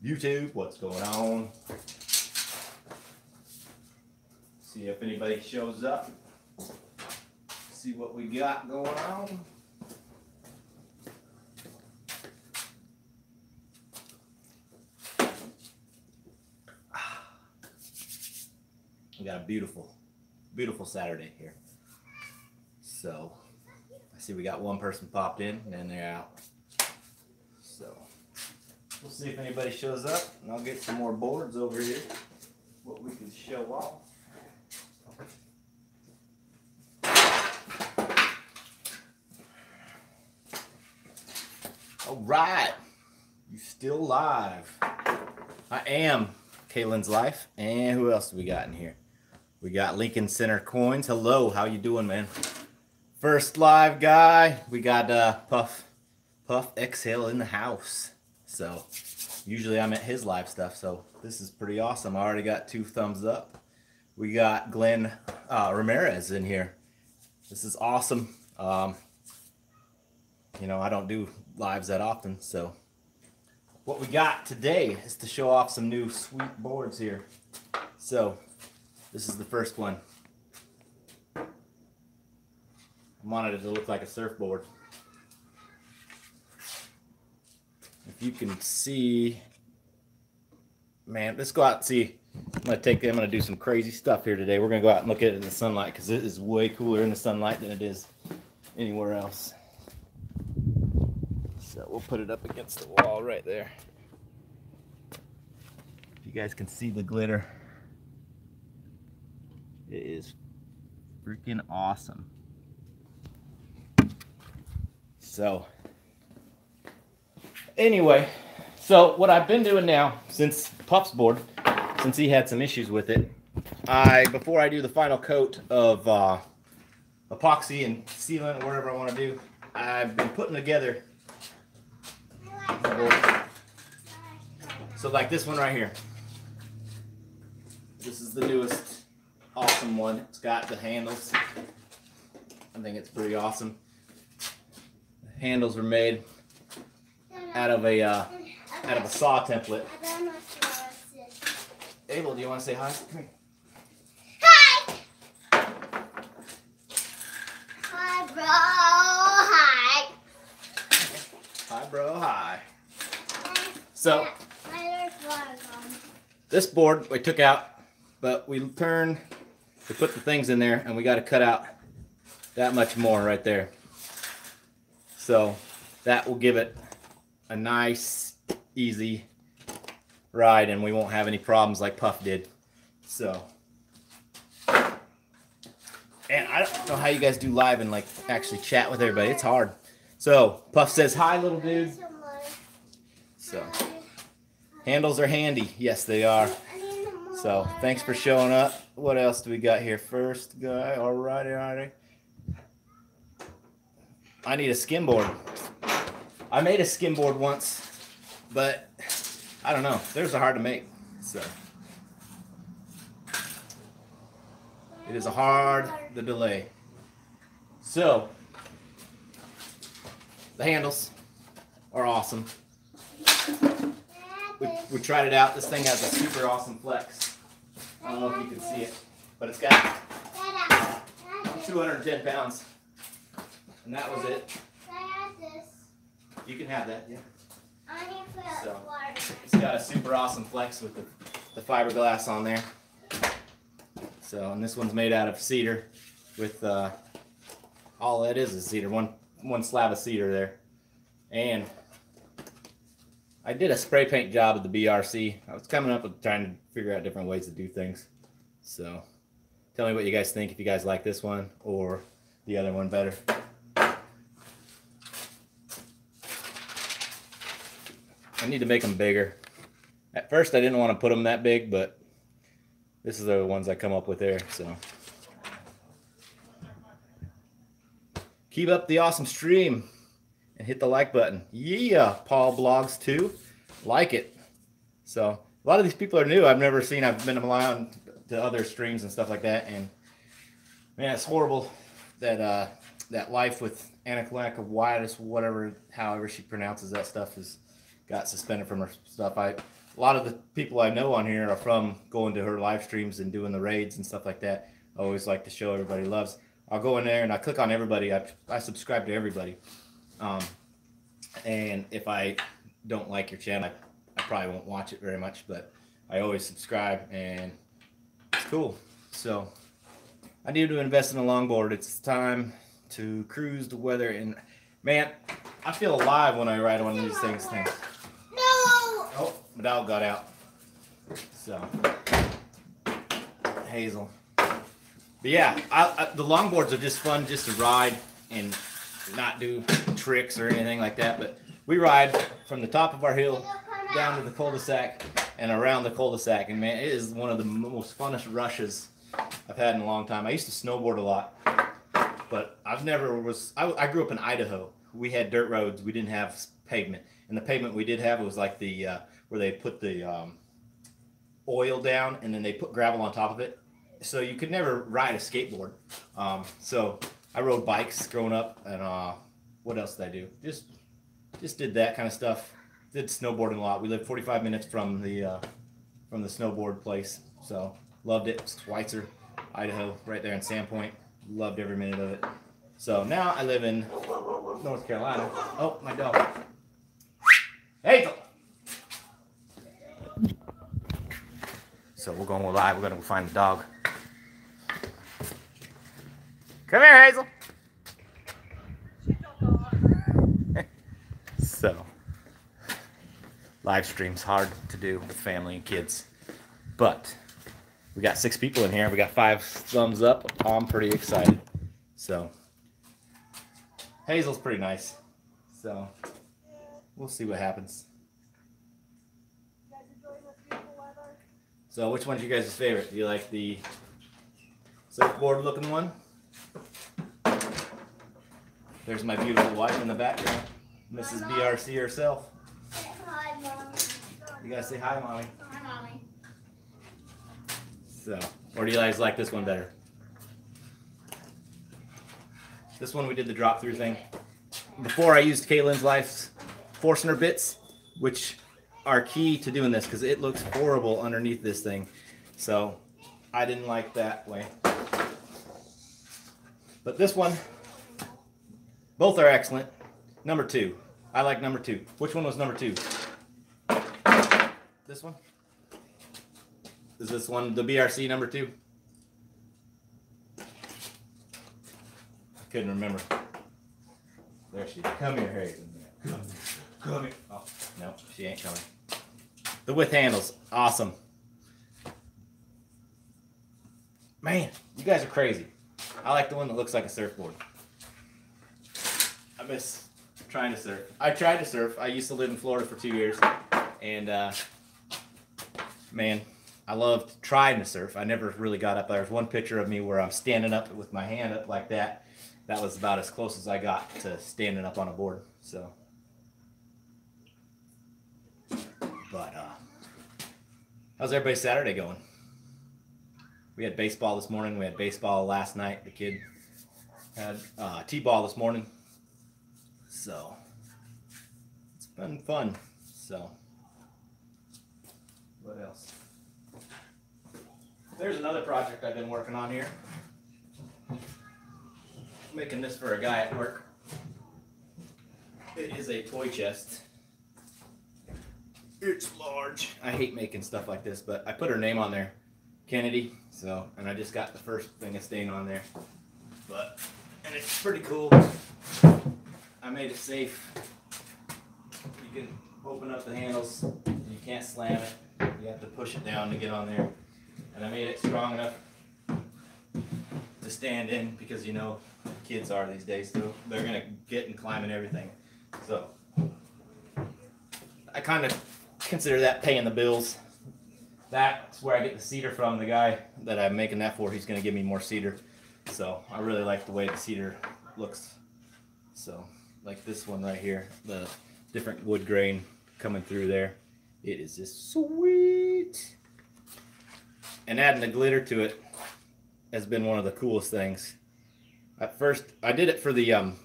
YouTube, what's going on? See if anybody shows up. See what we got going on. We got a beautiful, beautiful Saturday here. So, I see we got one person popped in and then they're out. So, we'll see if anybody shows up and I'll get some more boards over here. What we can show off. All right, you still live. I am Kaylin's Life, and who else do we got in here? We got Lincoln Center Coins. Hello, how you doing, man? First live guy. We got Puff Exhale in the house. So usually I'm at his live stuff, so this is pretty awesome. I already got 2 thumbs up. We got Glenn Ramirez in here. This is awesome. You know, I don't do lives that often, so what we got today is to show off some new sweet boards here. So this is the first one. I wanted it to look like a surfboard. If you can see, man, let's go out and see. I'm gonna do some crazy stuff here today. We're gonna go out and look at it in the sunlight because it is way cooler in the sunlight than it is anywhere else. So we'll put it up against the wall right there. If you guys can see the glitter, it is freaking awesome. So anyway, so what I've been doing now since Puff's board, since he had some issues with it, before I do the final coat of epoxy and sealant or whatever I want to do, I've been putting together. So like this one right here. This is the newest awesome one. It's got the handles. I think it's pretty awesome. The handles were made out of a saw template. Abel, do you want to say hi? Come here. Hi! Hi, bro. Hi. Hi, bro. Hi. So, this board we took out, but we put the things in there, and we got to cut out that much more right there. So, that will give it a nice, easy ride, and we won't have any problems like Puff did. So, and I don't know how you guys do live and like actually chat with everybody. It's hard. So, Puff says, hi, little dude. So, handles are handy. Yes, they are. So, thanks for showing up. What else do we got here? First guy. Alrighty. I need a skim board. I made a skim board once, but I don't know. Theirs are hard to make. So, it is hard to delay. So, the handles are awesome. We tried it out. This thing has a super awesome flex. I don't know if you can see it, but it's got 210 pounds. And that was it. You can have that, yeah. So, it's got a super awesome flex with the fiberglass on there. So, and this one's made out of cedar with all it is cedar. One slab of cedar there. And I did a spray paint job at the BRC. I was coming up with trying to figure out different ways to do things. So, tell me what you guys think, if you guys like this one or the other one better. I need to make them bigger. At first I didn't want to put them that big, but this is the ones I come up with there. So, keep up the awesome stream. And hit the like button. Yeah, Paul Blogs too. Like it. So, a lot of these people are new. I've never seen. I've been around to other streams and stuff like that. And, man, it's horrible that that life with anaphylactic whatever, however she pronounces that stuff, got suspended from her stuff. a lot of the people I know on here are from going to her live streams and doing the raids and stuff like that. I always like to show everybody loves. I'll go in there and I click on everybody. I subscribe to everybody. And if I don't like your channel, I probably won't watch it very much, but I always subscribe, and it's cool. So I need to invest in a longboard. It's time to cruise the weather, and man, I feel alive when I ride one of these things. No! Oh, my dog got out. So, Hazel. But yeah, the longboards are just fun just to ride and not do tricks or anything like that. But we ride from the top of our hill down to the cul-de-sac and around the cul-de-sac. And man, it is one of the most funnest rushes I've had in a long time. I used to snowboard a lot, but I grew up in Idaho. We had dirt roads. We didn't have pavement. And the pavement we did have was like the, where they put the oil down and then they put gravel on top of it. So you could never ride a skateboard. So I rode bikes growing up, and what else did I do? Just did that kind of stuff. Did snowboarding a lot. We lived 45 minutes from the snowboard place, so loved it. Schweitzer, Idaho, right there in Sandpoint. Loved every minute of it. So now I live in North Carolina. Oh, my dog. Hazel. So we're going live. We're going to go find the dog. Come here, Hazel. So, live stream's hard to do with family and kids, but we got 6 people in here. We got 5 thumbs up. I'm pretty excited. So, Hazel's pretty nice. So, we'll see what happens. So, which one's you guys' favorite? Do you like the surfboard looking one? There's my beautiful wife in the background, Mrs. BRC herself. Hi, Mom. You gotta say hi, Mommy. Hi, Mommy. So, or do you guys like this one better? This one we did the drop through thing. Before I used Kaylin's Life's Forstner bits, which are key to doing this because it looks horrible underneath this thing. So I didn't like that way. But this one, both are excellent. Number 2. I like number 2. Which one was number 2? This one? Is this one the BRC number 2? I couldn't remember. There she is. Come here, Harry. Come here. Oh, no, she ain't coming. The width handles, awesome. Man, you guys are crazy. I like the one that looks like a surfboard. I miss trying to surf. I tried to surf. I used to live in Florida for 2 years. And, man, I loved trying to surf. I never really got up. There's one picture of me where I'm standing up with my hand up like that. That was about as close as I got to standing up on a board. So, but, how's everybody's Saturday going? We had baseball this morning. We had baseball last night. The kid had t-ball this morning. So, it's been fun. So, what else? There's another project I've been working on here. Making this for a guy at work. It is a toy chest. It's large. I hate making stuff like this, but I put her name on there. Kennedy. So, and I just got the first thing of stain on there. But, and it's pretty cool. I made it safe. You can open up the handles. You can't slam it. You have to push it down to get on there. And I made it strong enough to stand in because you know kids are these days, so they're going to get and climb and everything. So, I kind of consider that paying the bills. That's where I get the cedar from. The guy that I'm making that for, he's going to give me more cedar. So I really like the way the cedar looks. So like this one right here, the different wood grain coming through there. It is just sweet. And adding the glitter to it has been one of the coolest things. At first, I did it for the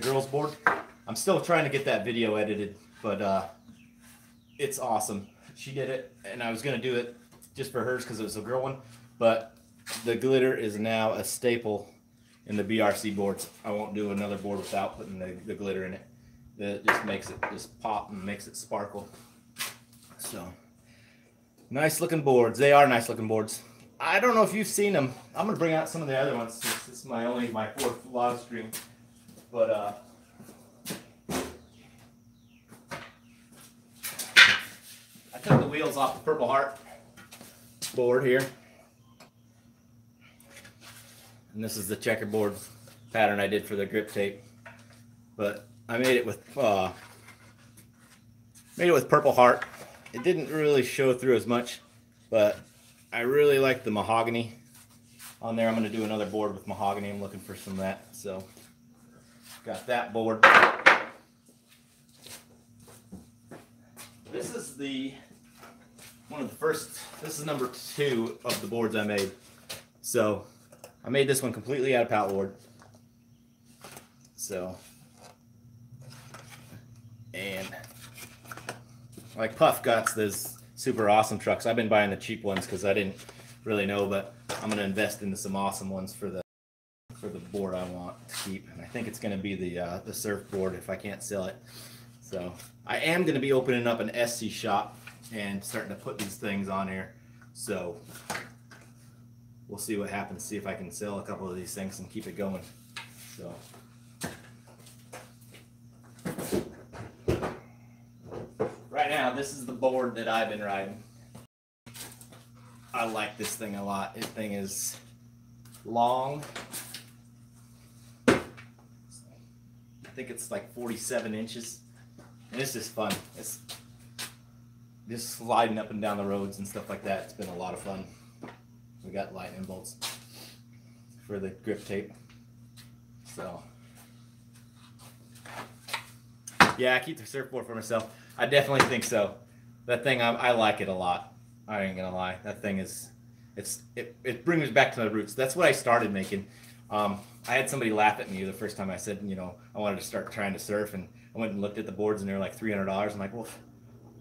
girls board. I'm still trying to get that video edited, but it's awesome. She did it, and I was gonna do it just for hers because it was a girl one, but the glitter is now a staple in the BRC boards. I won't do another board without putting the glitter in it. That just makes it just pop and makes it sparkle. So nice looking boards. They are nice looking boards. I don't know if you've seen them. I'm gonna bring out some of the other ones since this is my fourth live stream. But I took the wheels off the Purple Heart board here. And this is the checkerboard pattern I did for the grip tape. But I made it with Purple Heart. It didn't really show through as much, but I really like the mahogany on there. I'm going to do another board with mahogany. I'm looking for some of that. So got that board. This is one of the first, this is number 2 of the boards I made. So I made this one completely out of pallet wood. So, and like Puff got those super awesome trucks. I've been buying the cheap ones because I didn't really know, but I'm going to invest into some awesome ones for the board I want to keep. And I think it's going to be the surfboard if I can't sell it. So I am going to be opening up an SC shop and starting to put these things on here. So we'll see what happens. See if I can sell a couple of these things and keep it going. So. Right now, this is the board that I've been riding. I like this thing a lot. This thing is long. I think it's like 47 inches. And it's just fun. It's just sliding up and down the roads and stuff like that. It's been a lot of fun. We got lightning bolts for the grip tape. So, yeah, I keep the surfboard for myself. I definitely think so. That thing, I like it a lot. I ain't gonna lie. That thing is, it brings me back to my roots. That's what I started making. I had somebody laugh at me the first time I said, you know, I wanted to start trying to surf, and I went and looked at the boards and they were like $300. I'm like, well,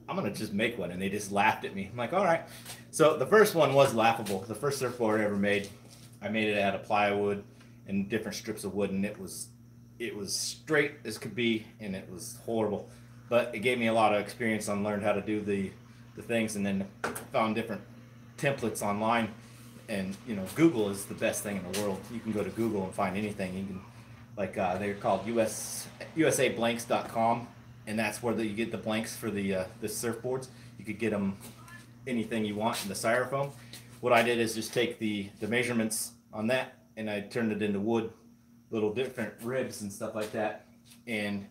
I'm gonna just make one, and they just laughed at me. I'm like, all right. So the first one was laughable. The first surfboard I ever made, I made it out of plywood and different strips of wood, and it was straight as could be, and it was horrible. But it gave me a lot of experience on learned how to do the things, and then found different templates online. And you know, Google is the best thing in the world. You can go to Google and find anything. You can, like they're called usablanks.com, and that's where you get the blanks for the surfboards. You could get them anything you want in the styrofoam. What I did is just take the measurements on that, and I turned it into wood, little different ribs and stuff like that, and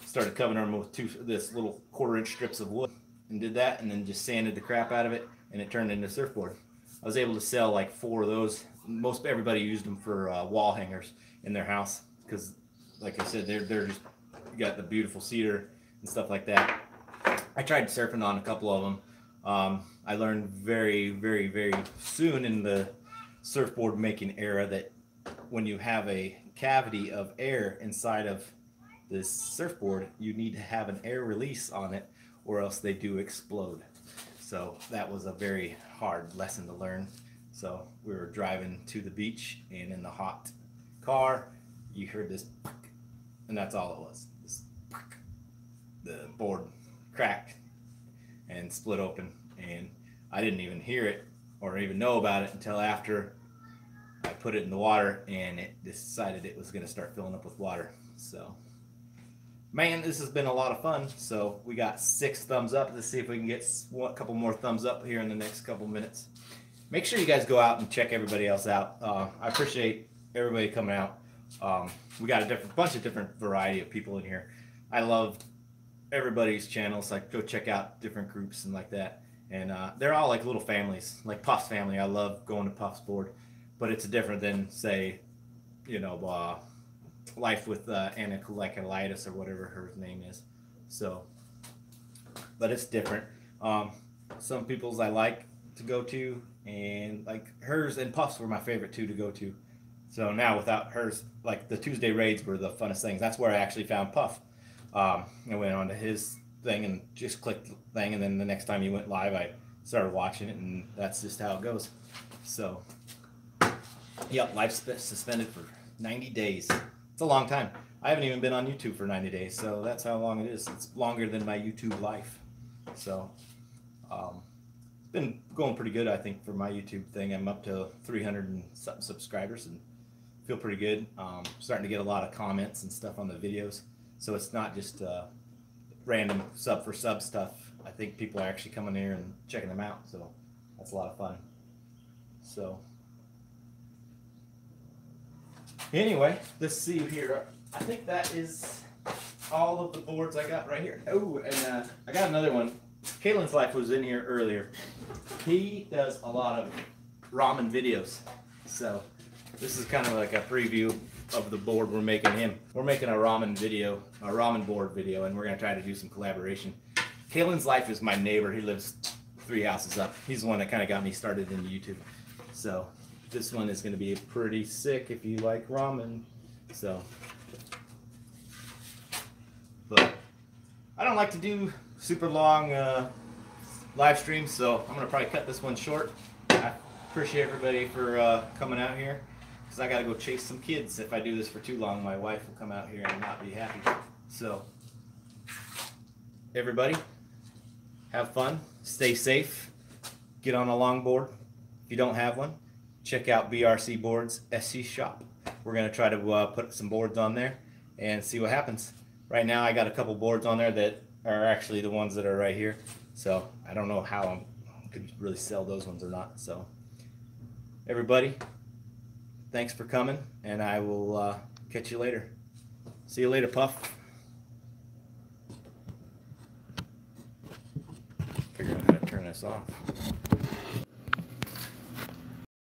started covering them with this little 1/4-inch strips of wood, and did that, and then just sanded the crap out of it, and it turned into a surfboard. I was able to sell like 4 of those. Most everybody used them for wall hangers in their house because, like I said, they're just, you got the beautiful cedar and stuff like that. I tried surfing on a couple of them. I learned very, very, very soon in the surfboard making era that when you have a cavity of air inside of this surfboard, you need to have an air release on it, or else they do explode. So that was a very hard lesson to learn. So we were driving to the beach, and in the hot car, you heard this, and that's all it was. The board cracked and split open, and I didn't even hear it or even know about it until after I put it in the water, and it decided it was going to start filling up with water. So, man, this has been a lot of fun. So we got 6 thumbs up. Let's see if we can get a couple more thumbs up here in the next couple minutes. Make sure you guys go out and check everybody else out. I appreciate everybody coming out. We got a bunch of different variety of people in here. I love everybody's channels. Like, go check out different groups and like that. And they're all like little families, like Puff's family. I love going to Puff's board, but it's different than, say, you know, Life with Anacolitis or whatever her name is. So, but it's different. Some people's I like to go to, and like hers and Puff's were my favorite two to go to. So now without hers, like the Tuesday raids were the funnest things. That's where I actually found Puff. I went on to thing and just clicked the thing, and then the next time you went live, I started watching it, and that's just how it goes. So, yep, life suspended for 90 days. It's a long time. I haven't even been on YouTube for 90 days, so that's how long it is. It's longer than my YouTube life. So, it's been going pretty good, I think, for my YouTube thing. I'm up to 300 and something subscribers and feel pretty good. Starting to get a lot of comments and stuff on the videos. So it's not just random sub for sub stuff. I think people are actually coming here and checking them out. So that's a lot of fun. So anyway, let's see here. I think that is all of the boards I got right here. Oh, and I got another one. Kalen's Life was in here earlier. He does a lot of ramen videos. So this is kind of like a preview of the board we're making him. We're making a ramen video, a ramen board video, and we're going to try to do some collaboration. Kalen's Life is my neighbor. He lives 3 houses up. He's the one that kind of got me started in YouTube. So this one is going to be pretty sick if you like ramen. So, but I don't like to do super long live streams, so I'm going to probably cut this one short. I appreciate everybody for coming out here, because I got to go chase some kids. If I do this for too long, my wife will come out here and not be happy. So, everybody, have fun, stay safe, get on a longboard. If you don't have one, check out BRC Boards SC Shop. We're going to try to put some boards on there and see what happens. Right now I got a couple boards on there that are actually the ones that are right here. So I don't know how I could really sell those ones or not. So everybody, thanks for coming, and I will catch you later. See you later, Puff. Figure out how to turn this off.